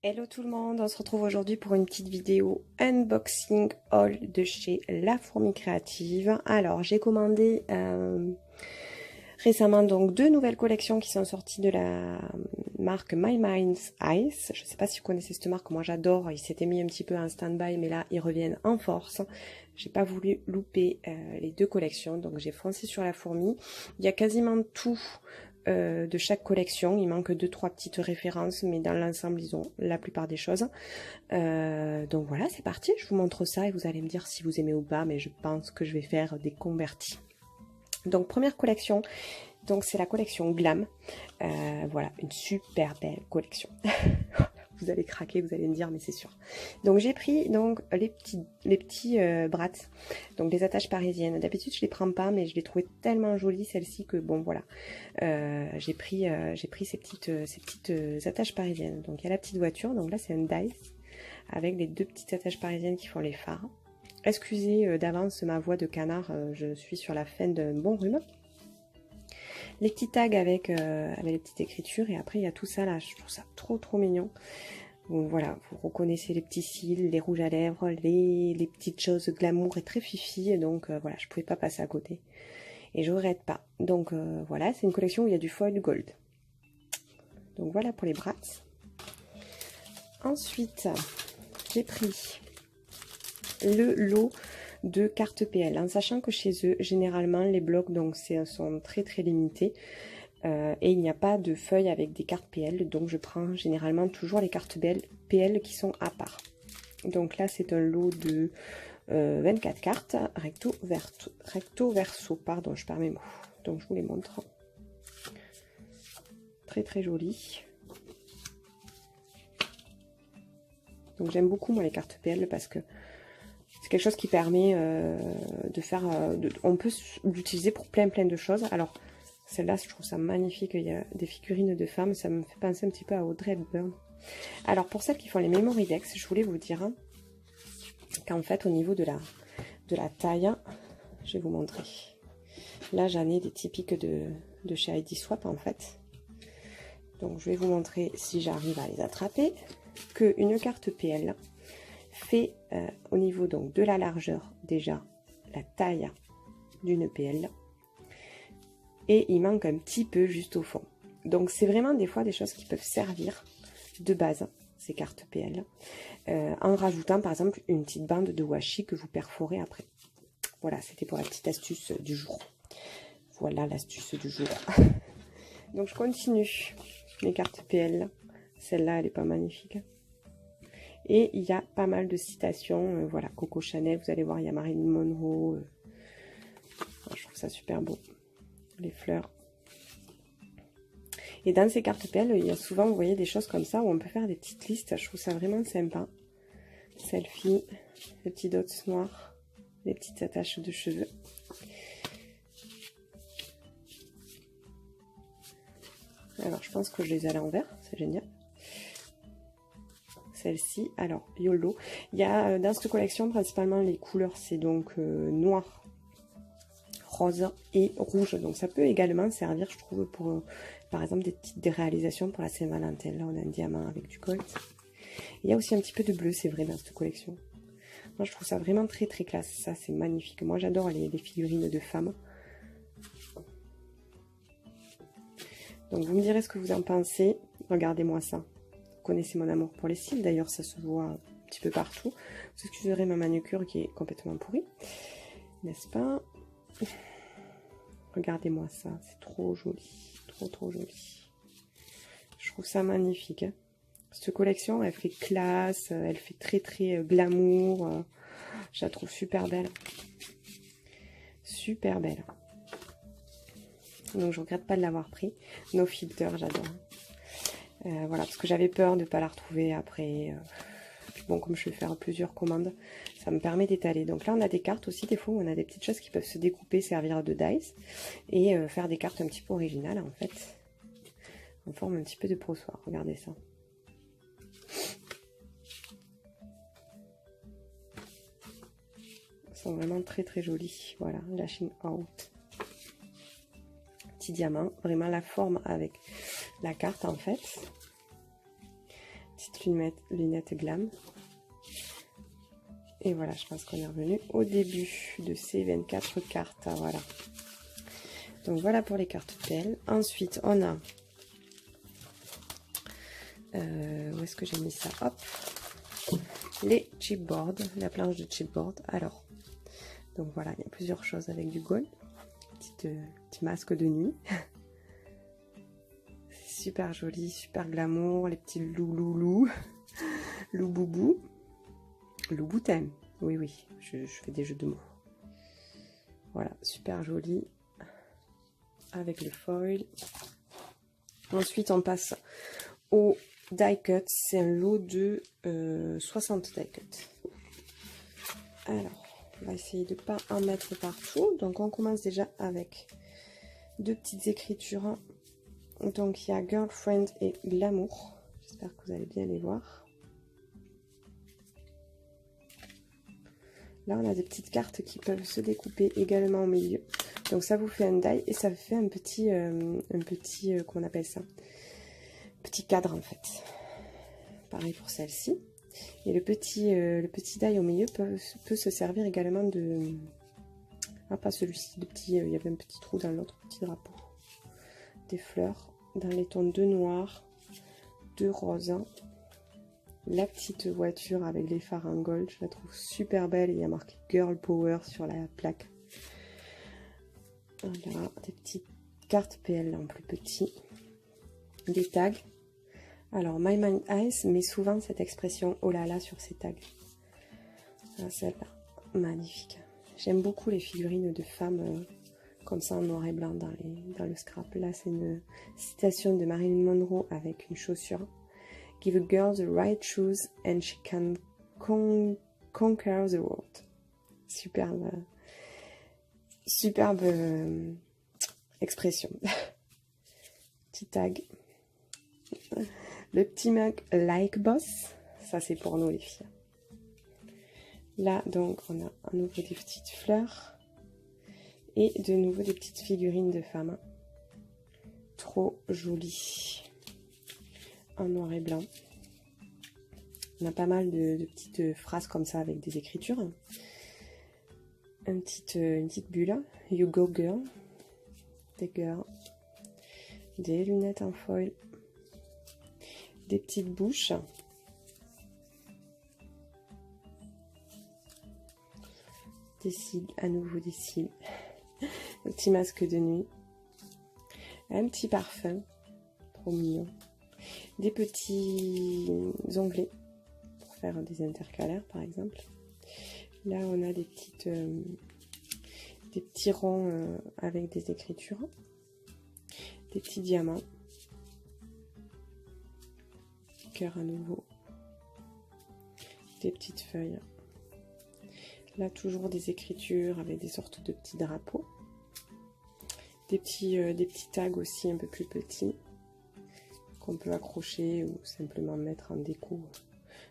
Hello tout le monde, on se retrouve aujourd'hui pour une petite vidéo unboxing haul de chez La Fourmi Créative. Alors j'ai commandé récemment donc deux nouvelles collections qui sont sorties de la marque My Mind's Ice. Je ne sais pas si vous connaissez cette marque, moi j'adore, ils s'étaient mis un petit peu en stand-by mais là ils reviennent en force. J'ai pas voulu louper les deux collections, donc j'ai foncé sur La Fourmi. Il y a quasiment tout de chaque collection, il manque 2-3 petites références, mais dans l'ensemble ils ont la plupart des choses. Donc voilà, c'est parti, je vous montre ça et vous allez me dire si vous aimez ou pas, mais je pense que je vais faire des convertis. Donc première collection, donc c'est la collection Glam. Voilà, une super belle collection. Vous allez craquer, vous allez me dire, mais c'est sûr. Donc j'ai pris donc les petits brats, donc les attaches parisiennes. D'habitude je les prends pas, mais je les trouvais tellement jolies celles-ci que bon voilà. J'ai pris ces petites attaches parisiennes. Donc il y a la petite voiture, donc là c'est un Dice avec les deux petites attaches parisiennes qui font les phares. Excusez d'avance ma voix de canard, je suis sur la fin d'un bon rhume. Les petits tags avec les petites écritures, et après il y a tout ça là, je trouve ça trop mignon. Donc voilà, vous reconnaissez les petits cils, les rouges à lèvres, les petites choses glamour et très fifi, donc voilà, je pouvais pas passer à côté. Et je regrette pas. Donc voilà, c'est une collection où il y a du foil gold. Donc voilà pour les brats. Ensuite, j'ai pris le lot de cartes PL, en sachant que chez eux, généralement, les blocs donc sont très limités. Et il n'y a pas de feuilles avec des cartes PL, donc je prends généralement toujours les cartes PL qui sont à part. Donc là, c'est un lot de 24 cartes, recto verso, pardon, je perds mes mots. Donc je vous les montre. Très joli. Donc j'aime beaucoup moi les cartes PL parce que c'est quelque chose qui permet de faire, on peut l'utiliser pour plein de choses. Alors celle-là, je trouve ça magnifique, il y a des figurines de femmes, ça me fait penser un petit peu à Audrey Hepburn. Alors pour celles qui font les Memory Dex, je voulais vous dire qu'en fait au niveau de la taille, je vais vous montrer. Là j'en ai des typiques de chez ID Swap en fait. Donc je vais vous montrer si j'arrive à les attraper, qu'une carte PL fait au niveau donc de la largeur déjà la taille d'une PL. Et il manque un petit peu juste au fond. Donc c'est vraiment des fois des choses qui peuvent servir de base, ces cartes PL, en rajoutant par exemple une petite bande de washi que vous perforez après. Voilà, c'était pour la petite astuce du jour. Voilà l'astuce du jour. Donc je continue mes cartes PL. Celle-là, elle est pas magnifique. Et il y a pas mal de citations. Voilà, Coco Chanel, vous allez voir, il y a Marilyn Monroe. Je trouve ça super beau. Les fleurs. Et dans ces cartes PL, il y a souvent, vous voyez, des choses comme ça où on peut faire des petites listes. Je trouve ça vraiment sympa. Selfie, les petits dots noirs, les petites attaches de cheveux. Alors, je pense que je les ai à l'envers, c'est génial. Celle-ci, alors, YOLO. Il y a dans cette collection, principalement, les couleurs, c'est donc noir, rose et rouge. Donc ça peut également servir, je trouve, pour par exemple des petites réalisations pour la Saint-Valentin. Là on a un diamant avec du gold. Il y a aussi un petit peu de bleu, c'est vrai, dans cette collection. Moi je trouve ça vraiment très classe. Ça c'est magnifique. Moi j'adore les figurines de femmes. Donc vous me direz ce que vous en pensez. Regardez-moi ça. Vous connaissez mon amour pour les cils, d'ailleurs ça se voit un petit peu partout. Vous excuserez ma manucure qui est complètement pourrie, n'est-ce pas? Regardez-moi ça, c'est trop joli, trop joli. Je trouve ça magnifique. Hein. Cette collection, elle fait classe, elle fait très glamour. Je la trouve super belle. Super belle. Donc je regrette pas de l'avoir pris. No Filter, j'adore. Voilà, parce que j'avais peur de ne pas la retrouver après. Bon, comme je vais faire plusieurs commandes, ça me permet d'étaler. Donc là, on a des cartes aussi, des fois, où on a des petites choses qui peuvent se découper, servir de dice, et faire des cartes un petit peu originales, en fait. En forme un petit peu de poussoir. Regardez ça. Elles sont vraiment très jolies. Voilà, Lashing Out. Petit diamant, vraiment la forme avec la carte, en fait. Petite lunette glam. Et voilà, je pense qu'on est revenu au début de ces 24 cartes. Voilà. Donc voilà pour les cartes PL. Ensuite, on a... où est-ce que j'ai mis ça? Hop. Les chipboards, la planche de chipboard. Alors, donc voilà, il y a plusieurs choses avec du gold. Petit masque de nuit. C'est super joli, super glamour. Les petits loup boubou. Louboutin. Oui, oui, je fais des jeux de mots. Voilà, super joli. Avec le foil. Ensuite, on passe au die cut. C'est un lot de 60 die cut. Alors, on va essayer de ne pas en mettre partout. Donc, on commence déjà avec deux petites écritures. Donc, il y a Girlfriend et Glamour. J'espère que vous allez bien les voir. Là, on a des petites cartes qui peuvent se découper également au milieu. Donc, ça vous fait un die et ça vous fait un petit comment on appelle ça? Petit cadre, en fait. Pareil pour celle-ci. Et le petit die au milieu peut se servir également de... Ah, pas celui-ci, il y avait un petit trou dans l'autre petit drapeau. Des fleurs dans les tons de noir, de rose. La petite voiture avec les phares en gold, je la trouve super belle. Il y a marqué Girl Power sur la plaque. Voilà, des petites cartes PL en plus petit. Des tags. Alors, My Mind Ice met souvent cette expression oh là là sur ces tags. Ah, celle-là, magnifique. J'aime beaucoup les figurines de femmes comme ça en noir et blanc dans le scrap. Là, c'est une citation de Marilyn Monroe avec une chaussure. Give a girl the right shoes and she can conquer the world. Superbe expression. Petit tag. Le petit mug Like Boss. Ça, c'est pour nous, les filles. Là, donc, on a à nouveau des petites fleurs. Et de nouveau des petites figurines de femmes. Trop jolies. En noir et blanc. On a pas mal de petites phrases comme ça avec des écritures. Une petite bulle. You go girl. Des girls. Des lunettes en foil. Des petites bouches. Des cils, à nouveau des cils. Un petit masque de nuit. Un petit parfum. Trop mignon. Des petits onglets pour faire des intercalaires par exemple. Là on a des petits ronds avec des écritures, des petits diamants, cœur à nouveau, des petites feuilles. Là toujours des écritures avec des sortes de petits drapeaux, des petits tags aussi un peu plus petits, qu'on peut accrocher ou simplement mettre en déco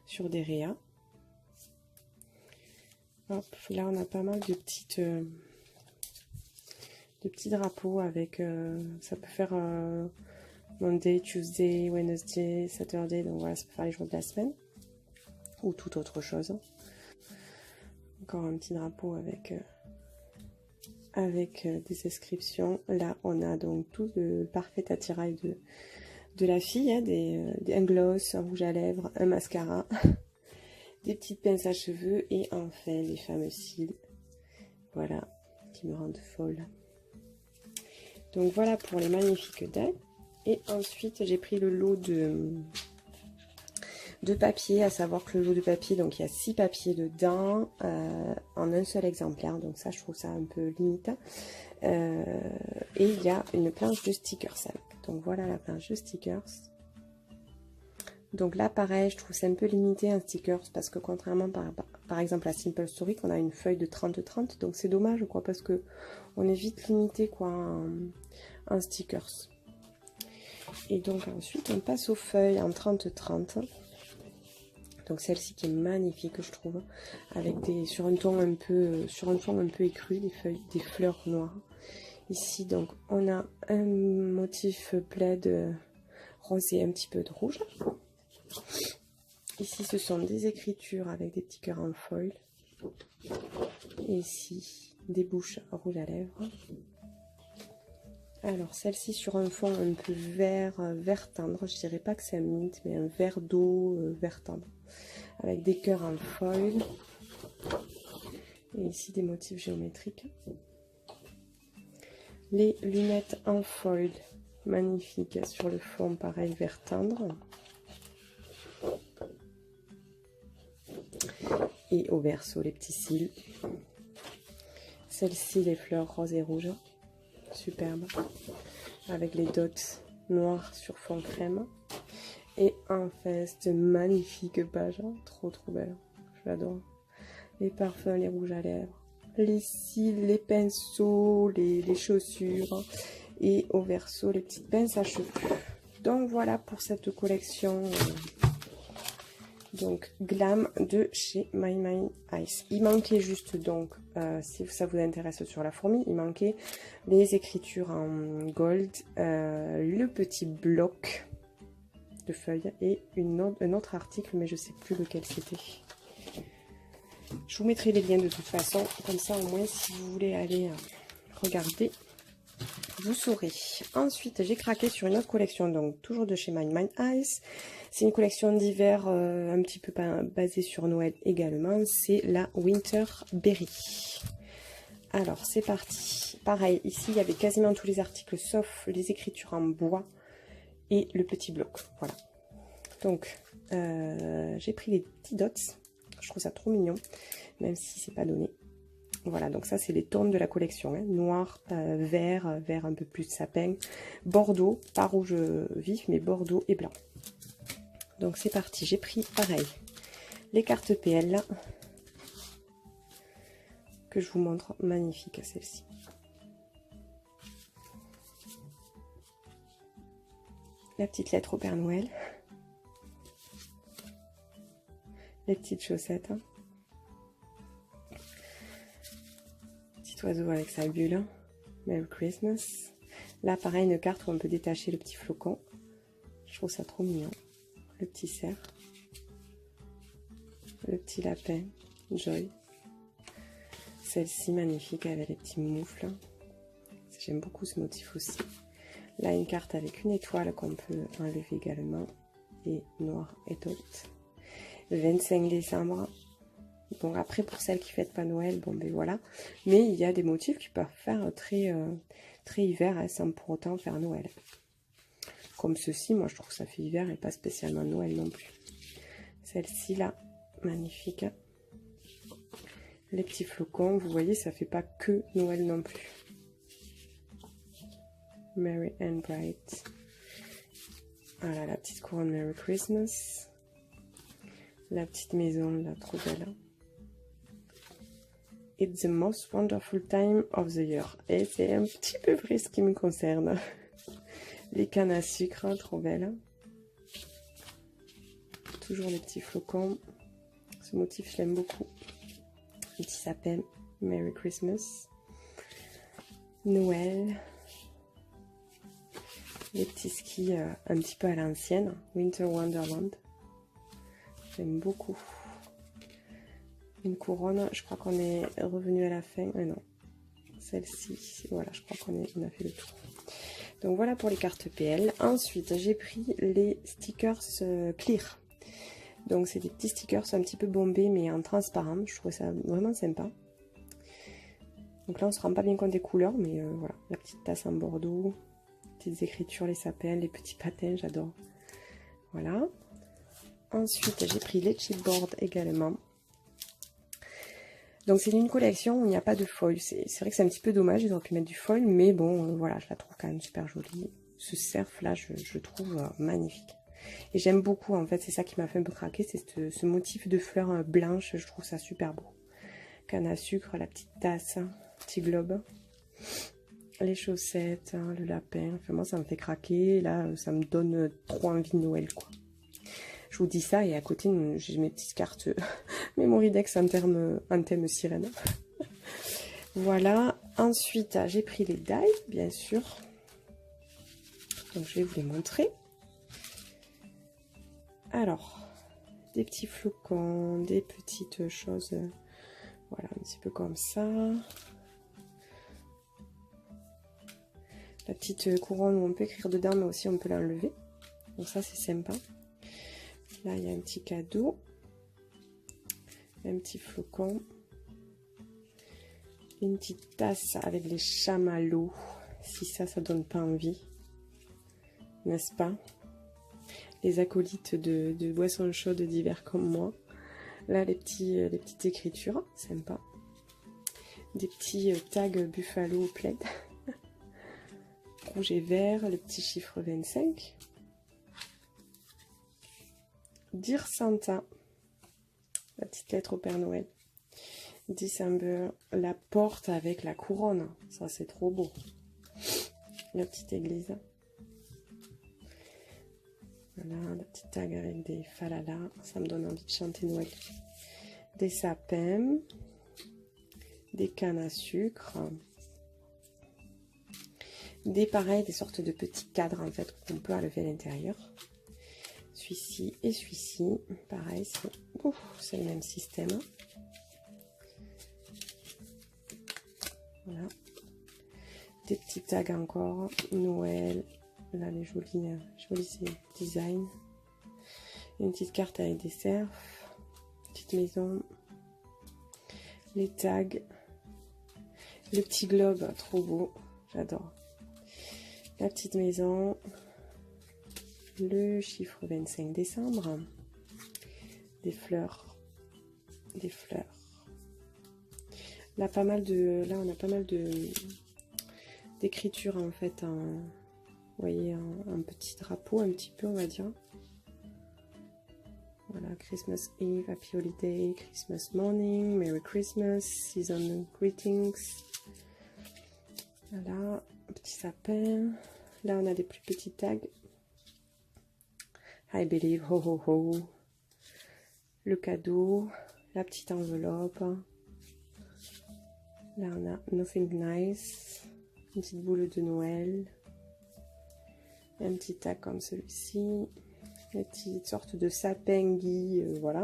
sur des réas. Hop, là on a pas mal de petits drapeaux avec, ça peut faire Monday, Tuesday, Wednesday, Saturday, donc voilà, ça peut faire les jours de la semaine ou toute autre chose. Encore un petit drapeau avec des inscriptions. Là on a donc tout le parfait attirail de la fille, hein, un gloss, un rouge à lèvres, un mascara, des petites pinces à cheveux et enfin les fameux cils, voilà, qui me rendent folle. Donc voilà pour les magnifiques dagues. Et ensuite j'ai pris le lot de papier, à savoir que le lot de papier, donc il y a 6 papiers dedans en un seul exemplaire, donc ça je trouve ça un peu limite. Et il y a une planche de stickers avec. Donc voilà la planche de stickers. Donc là pareil, je trouve c'est un peu limité un stickers parce que contrairement par exemple à Simple Story, qu'on a une feuille de 30-30, donc c'est dommage quoi parce que on est vite limité quoi en stickers. Et donc ensuite on passe aux feuilles en 30-30. Donc celle-ci qui est magnifique je trouve, avec sur un ton un peu écru, des fleurs noires. Ici donc on a un motif plaid rosé, un petit peu de rouge. Ici, ce sont des écritures avec des petits cœurs en foil. Et ici, des bouches rouges à lèvres. Alors, celle-ci sur un fond un peu vert, vert tendre. Je dirais pas que c'est un mint, mais un vert d'eau, vert tendre. Avec des cœurs en foil. Et ici, des motifs géométriques. Les lunettes en foil, magnifiques, sur le fond, pareil, vert tendre. Et au verso, les petits cils. Celle-ci, les fleurs roses et rouges. Superbe. Avec les dots noirs sur fond crème. Et enfin, cette magnifique page. Trop, trop belle. Je l'adore. Les parfums, les rouges à lèvres. Les cils, les pinceaux, les chaussures. Et au verso, les petites pinces à cheveux. Donc voilà pour cette collection. Donc Glam de chez My Mind Ice. Il manquait juste donc, si ça vous intéresse sur la fourmi, il manquait les écritures en gold, le petit bloc de feuilles et un autre article, mais je sais plus lequel c'était. Je vous mettrai les liens de toute façon, comme ça au moins si vous voulez aller regarder, vous saurez. Ensuite, j'ai craqué sur une autre collection, donc toujours de chez My Mind Ice. C'est une collection d'hiver un petit peu basée sur Noël également. C'est la Winter Berry. Alors, c'est parti. Pareil, ici, il y avait quasiment tous les articles, sauf les écritures en bois et le petit bloc. Voilà. Donc, j'ai pris les petits dots. Je trouve ça trop mignon, même si c'est pas donné. Voilà, donc ça, c'est les tons de la collection. Hein. Noir, vert, vert un peu plus sapin, bordeaux, pas rouge vif, mais bordeaux et blanc. Donc c'est parti, j'ai pris pareil les cartes PL que je vous montre, magnifique celle-ci. La petite lettre au Père Noël, les petites chaussettes, petit oiseau avec sa bulle, Merry Christmas. Là pareil, une carte où on peut détacher le petit flocon, je trouve ça trop mignon. Le petit cerf, le petit lapin, Joy. Celle-ci magnifique avec les petits moufles. J'aime beaucoup ce motif aussi. Là, une carte avec une étoile qu'on peut enlever également. Et noir et d'autres. 25 décembre. Bon, après, pour celles qui ne fêtent pas Noël, bon, ben voilà. Mais il y a des motifs qui peuvent faire très, très hiver, hein, sans pour autant faire Noël. Comme ceci, moi je trouve que ça fait hiver et pas spécialement Noël non plus. Celle-ci là, magnifique. Les petits flocons, vous voyez, ça fait pas que Noël non plus. Merry and Bright. Voilà, la petite couronne Merry Christmas. La petite maison là, trop belle. It's the most wonderful time of the year. Et c'est un petit peu vrai ce qui me concerne. Les cannes à sucre, trop belles. Toujours les petits flocons. Ce motif, je l'aime beaucoup. Un petit sapin, Merry Christmas. Noël. Les petits skis un petit peu à l'ancienne. Winter Wonderland. J'aime beaucoup. Une couronne, je crois qu'on est revenu à la fin. Ah non, celle-ci, voilà, je crois qu'on a fait le tour. Donc voilà pour les cartes PL. Ensuite, j'ai pris les stickers clear. Donc c'est des petits stickers un petit peu bombés mais en transparent. Je trouve ça vraiment sympa. Donc là on se rend pas bien compte des couleurs, mais voilà, la petite tasse en bordeaux, petites écritures, les sapins, les petits patins, j'adore. Voilà. Ensuite j'ai pris les chipboards également. Donc c'est une collection où il n'y a pas de foil. C'est vrai que c'est un petit peu dommage, ils auraient pu mettre du foil, mais bon, voilà, je la trouve quand même super jolie. Ce cerf là, je trouve magnifique. Et j'aime beaucoup, en fait, c'est ça qui m'a fait un peu craquer, c'est ce motif de fleurs blanches, je trouve ça super beau. Canne à sucre, la petite tasse, petit globe, les chaussettes, le lapin, enfin moi ça me fait craquer, là ça me donne trop envie de Noël, quoi. Je vous dis ça, et à côté, j'ai mes petites cartes Memory Dex en thème sirène. Voilà. Ensuite, j'ai pris les die, bien sûr. Donc, je vais vous les montrer. Alors, des petits flocons, des petites choses, voilà, un petit peu comme ça. La petite couronne où on peut écrire dedans, mais aussi on peut l'enlever. Donc ça, c'est sympa. Là, il y a un petit cadeau. Un petit flocon. Une petite tasse avec les chamallows. Si ça donne pas envie. N'est-ce pas? Les acolytes de boissons chaudes d'hiver comme moi. Là, les petites écritures. Sympa. Des petits tags Buffalo plaid. Rouge et vert. Le petit chiffre 25. Dear Santa. La petite lettre au Père Noël. December, la porte avec la couronne. Ça, c'est trop beau. La petite église. Voilà, la petite tag avec des falalas. Ça me donne envie de chanter Noël. Des sapins. Des cannes à sucre. Pareil, des sortes de petits cadres, en fait, qu'on peut enlever à l'intérieur. Celui-ci et celui-ci. Pareil, c'est le même système. Voilà. Des petits tags encore. Noël. Là, les jolis designs. Une petite carte avec des cerfs. Petite maison. Les tags. Le petit globe, trop beau. J'adore. La petite maison. Le chiffre 25 décembre. Des fleurs. Des fleurs. Là, on a pas mal d'écriture en fait. Vous voyez, un petit drapeau, un petit peu, on va dire. Voilà, Christmas Eve, Happy Holiday, Christmas Morning, Merry Christmas, Season Greetings. Voilà, un petit sapin. Là, on a des plus petits tags. I believe, ho ho ho. Le cadeau, la petite enveloppe. Là, on a Nothing Nice. Une petite boule de Noël. Un petit tag comme celui-ci. Une petite sorte de sapin gui, voilà.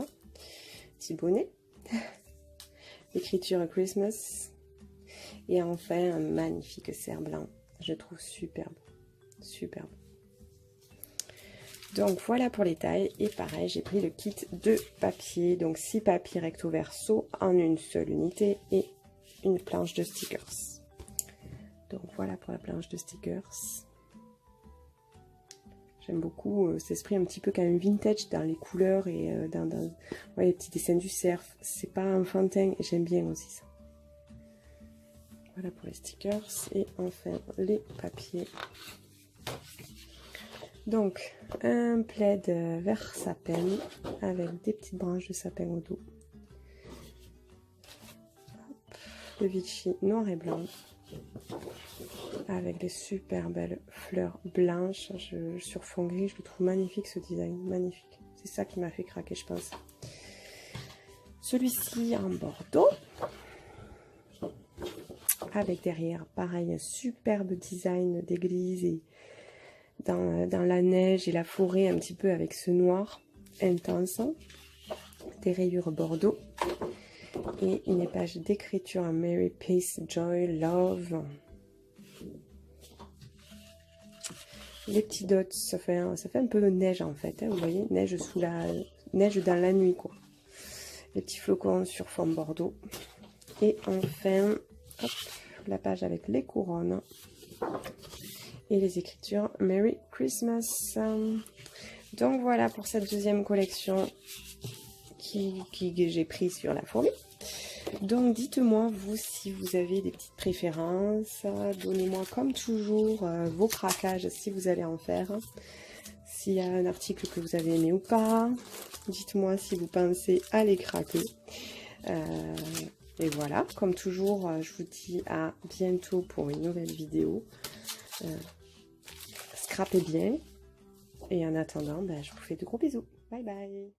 Petit bonnet. L'écriture Christmas. Et enfin, un magnifique cerf blanc. Je trouve superbe. Superbe. Donc voilà pour les tailles. Et pareil, j'ai pris le kit de papier. Donc 6 papiers recto verso en une seule unité et une planche de stickers. Donc voilà pour la planche de stickers. J'aime beaucoup cet esprit un petit peu quand même vintage dans les couleurs et ouais, les petits dessins du cerf. C'est pas enfantin et j'aime bien aussi ça. Voilà pour les stickers. Et enfin les papiers. Donc un plaid vert sapin avec des petites branches de sapin au dos. Hop, le Vichy noir et blanc. Avec des super belles fleurs blanches sur fond gris. Je le trouve magnifique ce design, magnifique. C'est ça qui m'a fait craquer, je pense. Celui-ci en bordeaux. Avec derrière, pareil, un superbe design d'église et dans la neige et la forêt, un petit peu avec ce noir intense. Des rayures bordeaux. Et une page d'écriture en Mary, Peace, Joy, Love. Les petits dots, ça fait un peu de neige en fait, hein, vous voyez, neige dans la nuit quoi. Les petits flocons sur fond bordeaux. Et enfin, hop, la page avec les couronnes et les écritures Merry Christmas. Donc voilà pour cette deuxième collection que j'ai prise sur la fourmi. Donc dites-moi vous si vous avez des petites préférences, donnez-moi comme toujours vos craquages si vous allez en faire, s'il y a un article que vous avez aimé ou pas, dites-moi si vous pensez à les craquer. Et voilà, comme toujours je vous dis à bientôt pour une nouvelle vidéo. Scrapez bien et en attendant je vous fais de gros bisous, bye bye.